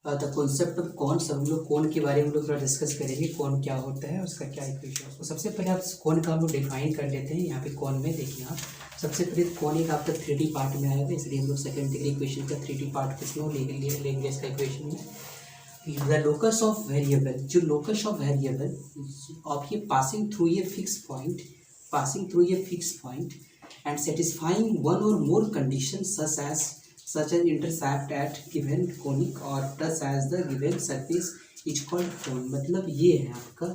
The concept of कौन, सब हम लोग कौन के बारे में हम लोग थोड़ा डिस्कस करेंगे, कौन क्या होता है, उसका क्या इक्वेशन है। तो सबसे पहले आप कौन का हम लोग डिफाइन कर लेते हैं। यहाँ पे कौन में देखिए आप, सबसे पहले कौन एक आपका 3D पार्ट में आएगा, इसलिए हम लोग सेकेंड डिग्री इक्वेशन का 3D पार्ट किसमें लेंगे इसका इक्वेशन में। द लोकस ऑफ वेरिएबल, जो लोकस ऑफ वेरिएबल ऑफ ये पासिंग थ्रू ये फिक्स पॉइंट, पासिंग थ्रू ये fix point and satisfying one और मोर condition such as intercept at given conic or plus as the given surface is called cone। मतलब ये है आपका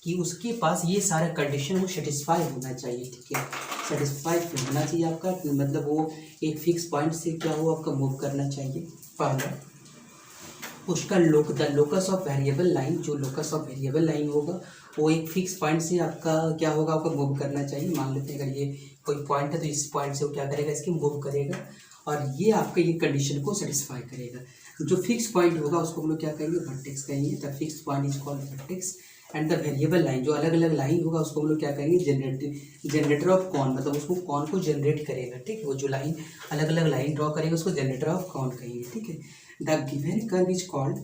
कि उसके पास ये सारा कंडीशन वो सेटिस्फाई होना चाहिए, ठीक है, सेटिस्फाई होना चाहिए आपका, मतलब वो एक फिक्स पॉइंट से क्या हो आपका मूव करना चाहिए। पहला उसका the locus of variable line, जो लोकस ऑफ वेरिएबल लाइन होगा वो एक फिक्स पॉइंट से आपका क्या होगा, आपको मूव करना चाहिए। मान लेते हैं अगर ये कोई पॉइंट है तो इस पॉइंट से वो क्या करेगा, इसकी मूव करेगा और ये आपके ये कंडीशन को सेटिस्फाई करेगा। जो फिक्स पॉइंट होगा उसको हम लोग क्या कहेंगे, वर्टेक्स कहेंगे। The fix point is called vertex and the variable line, जो अलग अलग लाइन होगा उसको हम लोग क्या कहेंगे, जनरेटर ऑफ कॉन, मतलब उसको कॉन को जनरेट करेगा, ठीक है। वो जो लाइन अलग अलग लाइन ड्रॉ करेगा उसको जनरेटर ऑफ कॉन कहेंगे, ठीक है। The given curve is called,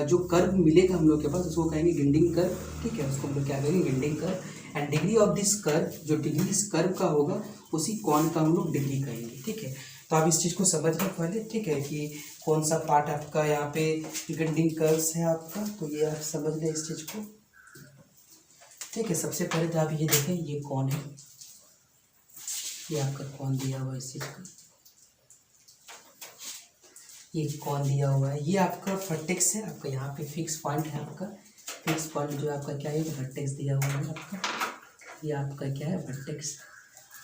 जो कर्व मिलेगा हम लोग के पास उसको कहेंगे गिंडिंग कर्व, ठीक है, उसको हम लोग क्या कहेंगे, गिंडिंग curve. And degree of this curve, जो डिग्री इस कर्व का होगा उसी कॉन का हम लोग डिग्री कहेंगे, ठीक है। तो आप इस चीज़ को समझ लें पहले, ठीक है, कि कौन सा पार्ट आपका यहाँ पे गिंडिंग कर्व्स है आपका, तो ये आप समझ लें इस चीज़ को, ठीक है। सबसे पहले तो आप ये देखें ये कौन है, ये आपका कौन दिया हुआ है इस चीज़ का, ये कौन दिया हुआ है, ये आपका वर्टेक्स है आपका, यहाँ पे फिक्स पॉइंट है आपका, फिक्स पॉइंट जो आपका क्या है वर्टेक्स दिया हुआ है आपका, ये आपका क्या है वर्टेक्स।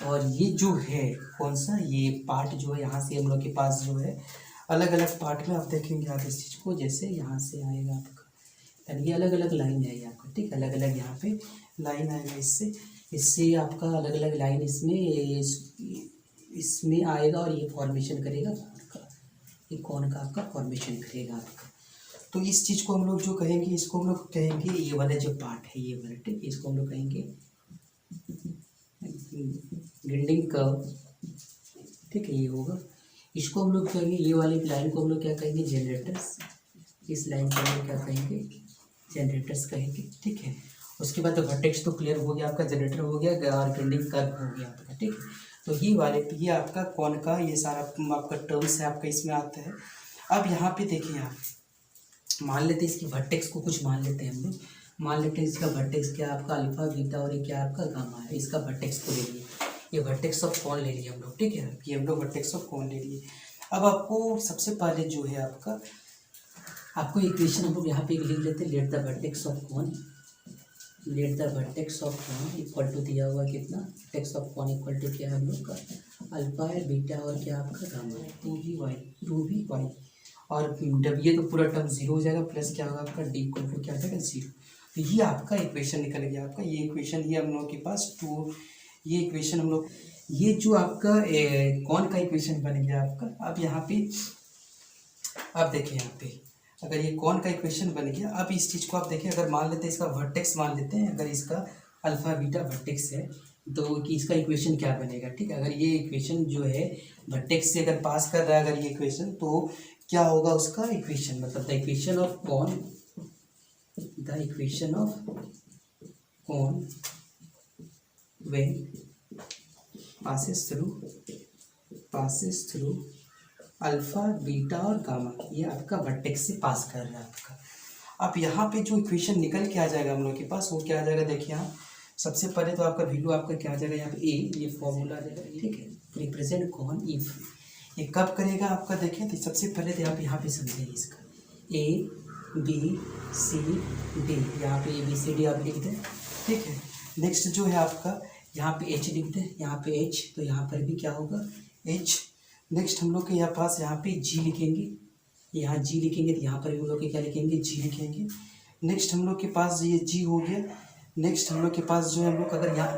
और ये जो है कौन सा, ये पार्ट जो है यहाँ से हम लोग के पास जो है अलग अलग पार्ट में आप देखेंगे आप इस चीज़ को, जैसे यहाँ से आएगा आपका, यानी ये अलग अलग लाइन आएगी आपका, ठीक, अलग अलग यहाँ पे लाइन आएगा, इससे आपका अलग अलग लाइन इसमें आएगा और ये फॉर्मेशन करेगा ये कौन का आपका फॉर्मेशन करेगा आपका। तो इस चीज़ को हम लोग जो कहेंगे, इसको हम लोग कहेंगे ये वाला जो पार्ट है ये वाला, ठीक, इसको हम लोग कहेंगे गिंडिंग कर्व, ठीक है, ये होगा। इसको हम लोग कहेंगे, ये वाली लाइन को हम लोग क्या कहेंगे, जनरेटर्स, इस लाइन को हम लोग क्या कहेंगे, जनरेटर्स कहेंगे, ठीक है। उसके बाद तो वर्टेक्स तो क्लियर हो गया आपका, जनरेटर हो गया और गिंडिंग कर्व हो गया आपका, ठीक है। तो ये आपका कौन का ये सारा आपका टर्म्स है आपका इसमें आता है। अब यहाँ पे देखिए आप मान लेते हैं इसकी वर्टेक्स को कुछ मान लेते हैं हम लोग, मान लेते हैं इसका वर्टेक्स क्या आपका अल्फा बीटा और ये क्या आपका गामा है, इसका वर्टेक्स को ले लिए, ये वर्टेक्स ऑफ कौन ले लिए हम लोग, ठीक है, ये हम लोग वर्टेक्स ऑफ कौन ले लिए। अब आपको सबसे पहले जो है आपको इक्वेशन हम लोग यहाँ पे लिख लेते हैं, लेट द वर्टेक्स ऑफ कौन, लेट द वर्टेक्स ऑफ कौन इक्वल टू दिया हुआ कितना, वर्टेक्स ऑफ कौन इक्वल टू क्या है हम लोग का अल्फा है बीटा और क्या आपका गामा है 2v और जब ये तो पूरा टर्म जीरो हो जाएगा, प्लस क्या होगा आपका डी इक्वल टू क्या आ जाएगा जीरो। तो ये आपका इक्वेशन निकल गया आपका, ये इक्वेशन ये हम लोग के पास ये इक्वेशन हम लोग, ये जो आपका कौन का इक्वेशन बन गया आपका। अब यहाँ पे अब देखिए यहाँ पे अगर ये कौन का इक्वेशन बन गया, अब इस चीज़ को आप देखिए, अगर मान लेते हैं इसका वर्टेक्स मान लेते हैं, अगर इसका अल्फा बीटा वर्टेक्स है तो कि इसका इक्वेशन क्या बनेगा, ठीक है। अगर ये इक्वेशन जो है वर्टेक्स से अगर पास कर रहा है अगर ये इक्वेशन, तो क्या होगा उसका इक्वेशन, मतलब द इक्वेशन ऑफ कौन, द इक्वेशन ऑफ कौन when passes through alpha beta और गामा, ये आपका वर्टेक्स से पास कर रहा है आपका। अब यहाँ पे जो इक्वेशन निकल के आ जाएगा हम लोग के पास वो क्या आ जाएगा, देखिए आप सबसे पहले तो आपका वैल्यू आपका क्या आ जाएगा यहाँ पे ये फॉर्मूला आ जाएगा, ठीक है, रिप्रेजेंट कौन इफ, ये कब करेगा आपका, देखें तो सबसे पहले तो आप यहाँ पे समझेंगे इसका A B C D, यहाँ पे ABCD आप लिख दें, ठीक है। नेक्स्ट जो है आपका यहाँ पे H लिख दें, यहाँ पे H, तो यहाँ पर भी क्या होगा H। नेक्स्ट हम लोग के यहाँ पास यहाँ पे G लिखेंगे, यहाँ G लिखेंगे तो यहाँ पर भी हम लोग के क्या लिखेंगे G लिखेंगे। नेक्स्ट हम लोग के पास ये G हो गया। नेक्स्ट हम लोग के पास जो है हम लोग अगर यहाँ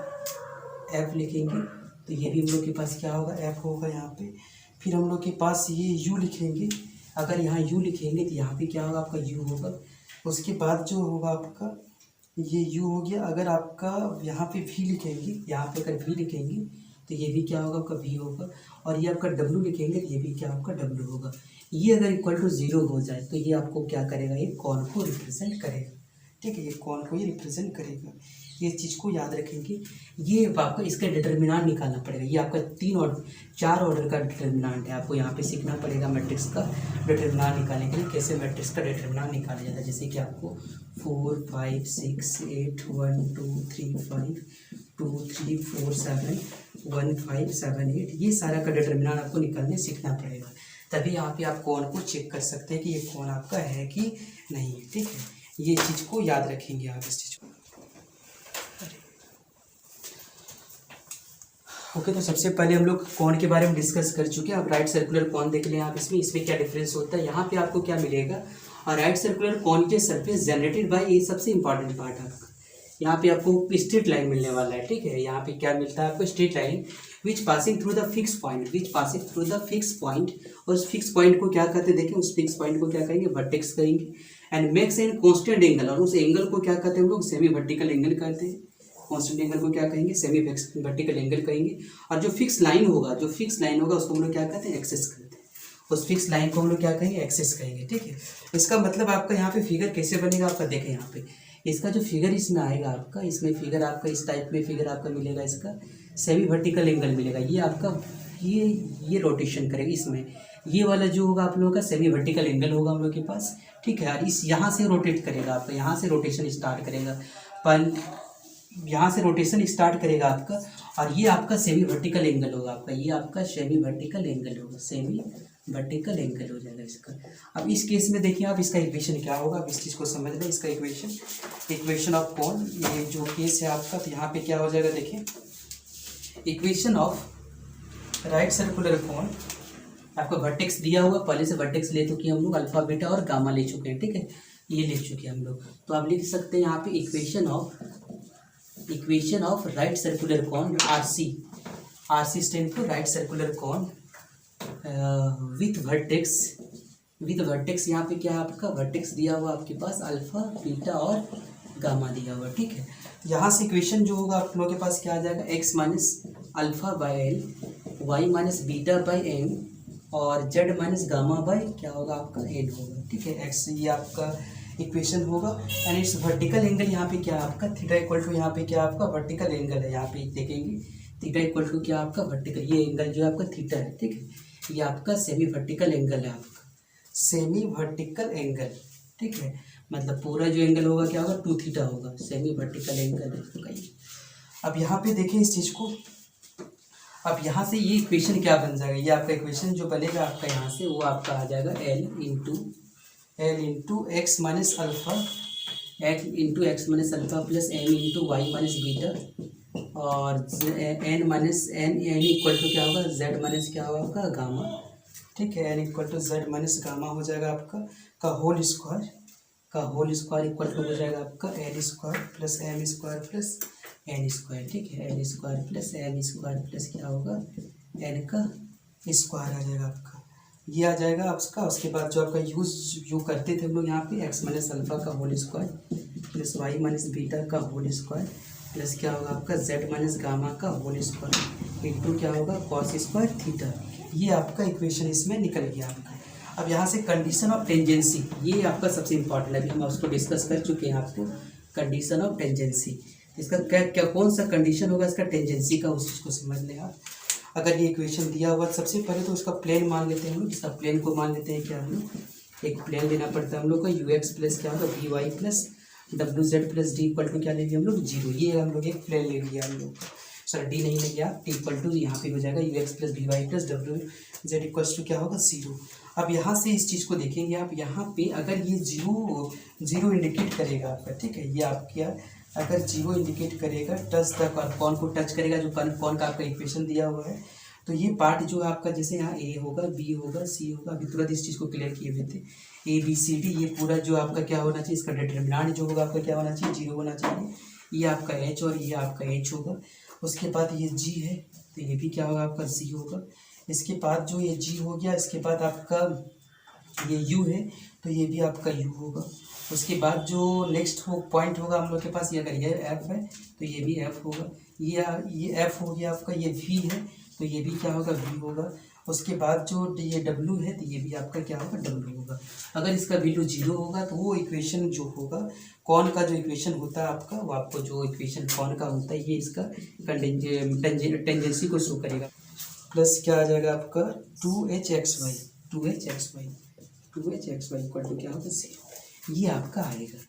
F लिखेंगे तो ये भी हम लोग के पास क्या होगा F होगा यहाँ पे। फिर हम लोग के पास ये U लिखेंगे, अगर यहाँ U लिखेंगे तो यहाँ पे क्या होगा आपका U होगा। उसके बाद जो होगा आपका ये U हो गया। अगर आपका यहाँ पे V लिखेंगे, यहाँ पे अगर V लिखेंगे तो ये भी क्या होगा आपका V होगा। और ये आपका W लिखेंगे तो ये भी क्या आपका W होगा। ये अगर इक्वल टू 0 हो जाए तो ये आपको क्या करेगा, ये कौन को रिप्रेजेंट करेगा, ठीक है, ये कौन को ये रिप्रेजेंट करेगा। ये चीज़ को याद रखेंगे। ये आपको इसका डिटर्मिनेंट निकालना पड़ेगा। ये आपका 3 और 4 ऑर्डर का डिटर्मिनेंट है, आपको यहाँ पे सीखना पड़ेगा मैट्रिक्स का डिटर्मिनेंट निकालने के लिए कैसे मैट्रिक्स का डिटर्मिनेंट निकाला जाता है। जैसे कि आपको 4 5 6 8 1 2 3 5 2 3 4 7 1 5 7 8 ये सारा का डिटर्मिनेंट आपको निकालने सीखना पड़ेगा। तभी यहाँ पे आप कौन को चेक कर सकते हैं कि ये कौन आपका है कि नहीं है, ठीक है। ये चीज़ को याद रखेंगे आप, इस चीज़ को। ओके, तो सबसे पहले हम लोग कौन के बारे में डिस्कस कर चुके हैं। अब राइट सर्कुलर कौन देख लें आप, इसमें क्या डिफरेंस होता है। यहाँ पे आपको क्या मिलेगा, और राइट सर्कुलर कौन के सरफेस जनरेटेड बाय, ये सबसे इंपॉर्टेंट पार्ट है आपका। यहाँ पे आपको स्ट्रेट लाइन मिलने वाला है, ठीक है। यहाँ पे क्या मिलता है आपको, straight line which passing through the fix point, which passing through the fix point. और उस फिक्स पॉइंट को क्या कहते हैं, देखिए उस फिक्स पॉइंट को क्या कहेंगे, वर्टेक्स कहेंगे। And makes an constant angle, और उस एंगल को क्या कहते हैं हम लोग, सेमी वर्टिकल एंगल कहते हैं। कॉन्स्टेंट एंगल को क्या कहेंगे, सेमी वर्टिकल एंगल कहेंगे। और जो फिक्स लाइन होगा उसको हम लोग क्या कहते हैं, एक्सिस कहते हैं। उस फिक्स लाइन को हम लोग क्या कहेंगे, एक्सिस कहेंगे, ठीक है। इसका मतलब आपका यहाँ पे फिगर कैसे बनेगा आपका, देखें यहाँ पे इसका जो फिगर इसमें आएगा आपका, इसमें फिगर आपका इस टाइप में फिगर आपका मिलेगा, इसका सेमी वर्टिकल एंगल मिलेगा। ये आपका ये रोटेशन करेगा इसमें, ये वाला जो होगा आप लोगों का सेमी वर्टिकल एंगल होगा हम लोग के पास, ठीक है। और इस यहाँ से रोटेट करेगा आपका, यहाँ से रोटेशन स्टार्ट करेगा, पर यहाँ से रोटेशन स्टार्ट करेगा आपका। और ये आपका सेमी वर्टिकल एंगल होगा आपका, ये आपका सेमी वर्टिकल एंगल होगा, सेमी वर्टिकल एंगल हो जाएगा इसका। अब इस केस में देखिए आप, इसका इक्वेशन क्या होगा, अब इस चीज़ को समझ लें। इसका इक्वेशन ऑफ कौन, ये जो केस है आपका, तो यहाँ पे क्या हो जाएगा, देखिए इक्वेशन ऑफ राइट सर्कुलर कौन। आपका वर्टेक्स दिया हुआ, पहले से वर्टेक्स ले चुके हैं हम लोग, अल्फा बीटा और गामा ले चुके हैं, ठीक है, ये ले चुके हैं हम लोग। तो आप लिख सकते हैं यहाँ पे equation of right circular cone, RC stand for right circular cone with vertex. यहाँ पे क्या है आपका, वर्टेक्स दिया हुआ आपके पास, अल्फा बीटा और गामा दिया हुआ, ठीक है। यहाँ से इक्वेशन जो होगा आप लोगों के पास क्या आ जाएगा, x minus alpha by l, y minus beta by n, और z माइनस गामा बाय क्या होगा आपका, एन होगा, ठीक है। x ये आपका इक्वेशन होगा। एंड इट्स वर्टिकल एंगल यहाँ पे क्या है आपका, थीटा इक्वल टू यहाँ पे क्या आपका वर्टिकल एंगल है, यहाँ पे देखेंगे थीटा इक्वल टू क्या आपका वर्टिकल, ये एंगल जो है आपका थीटा है, ठीक है। ये आपका सेमी वर्टिकल एंगल है आपका, सेमी वर्टिकल एंगल, ठीक है। मतलब पूरा जो एंगल होगा क्या होगा, 2 थीटा होगा, सेमी वर्टिकल एंगल है। अब यहाँ पे देखें इस चीज़ को, अब यहाँ से ये इक्वेशन क्या बन जाएगा, ये आपका इक्वेशन जो बनेगा आपका यहाँ से, वो आपका आ जाएगा L into X minus alpha plus N into Y minus beta, और N minus N equal to क्या होगा, जेड माइनस क्या होगा आपका गामा, ठीक है। N equal to z minus gamma हो जाएगा आपका का होल स्क्वायर इक्वल टू हो जाएगा आपका l square plus m square plus n square, ठीक है। L square plus m square plus क्या होगा, एन का स्क्वायर आ जाएगा आपका, ये आ जाएगा आपका। उसके बाद जो आपका यू करते थे हम लोग यहाँ पे, एक्स माइनस अल्फा का whole square plus y minus beta का होल स्क्वायर प्लस क्या होगा आपका जेड माइनस गामा का होल स्क्वायर इंटू क्या होगा कॉस स्क्वायर थीटा। ये आपका इक्वेशन इसमें निकल गया आपका। अब यहाँ से कंडीशन ऑफ टेंजेंसी, ये आपका सबसे इंपॉर्टेंट है, अभी हम उसको डिस्कस कर चुके हैं आपको। कंडीशन ऑफ टेंजेंसी, इसका क्या कौन सा कंडीशन होगा इसका टेंजेंसी का, उस चीज़ को समझ लें आप। अगर ये इक्वेशन दिया हुआ, सबसे पहले तो उसका प्लेन मान लेते हैं हम लोग। इसका प्लेन को मान लेते हैं क्या हम लोग, एक प्लेन लेना पड़ता है हम लोग का, यू एक्स प्लस क्या होगा वी वाई प्लस डब्ल्यू z plus d equal to क्या लेंगे हम लोग 0। ये हम लोग एक प्लेन ले लिया हम लोग, सर डी नहीं लेंगे आप, टी इक्वल टू यहाँ पे हो जाएगा u x plus v y plus डब्ल्यू जेड इक्वल टू क्या होगा 0। अब यहाँ से इस चीज़ को देखेंगे आप, यहाँ पे अगर ये जीरो इंडिकेट करेगा आपका, ठीक है, ये आप क्या अगर 0 इंडिकेट करेगा, टच द कॉन को टच करेगा, जो कॉन का आपका इक्वेशन दिया हुआ है, तो ये पार्ट जो है आपका, जैसे यहाँ ए होगा बी होगा सी होगा, अभी तुरंत इस चीज़ को क्लियर किए हुए थे, ए बी सी डी, ये पूरा जो आपका क्या होना चाहिए, इसका डिटरमिनेंट जो होगा आपका क्या होना चाहिए 0 होना चाहिए। ये आपका एच और ये आपका एच होगा। उसके बाद ये जी है तो ये भी क्या होगा आपका जी होगा। इसके बाद जो ये जी हो गया, इसके बाद आपका ये यू है तो ये भी आपका यू होगा। उसके बाद जो नेक्स्ट पॉइंट होगा हम लोग के पास, ये अगर ये एफ है तो ये भी एफ होगा। ये एफ हो गया आपका, ये वी है तो ये भी क्या होगा वी होगा। उसके बाद जो ये डब्लू है तो ये भी आपका क्या होगा, डब्लू होगा। अगर इसका वैल्यू 0 होगा तो वो इक्वेशन जो होगा कौन का जो इक्वेशन होता है आपका, वो आपको जो इक्वेशन कौन का होता है ये इसका टेंजेंसी को शो करेगा। प्लस क्या आ जाएगा आपका 2hxy, 2hxy इक्वल टू क्या होगा 0, ये आपका आएगा।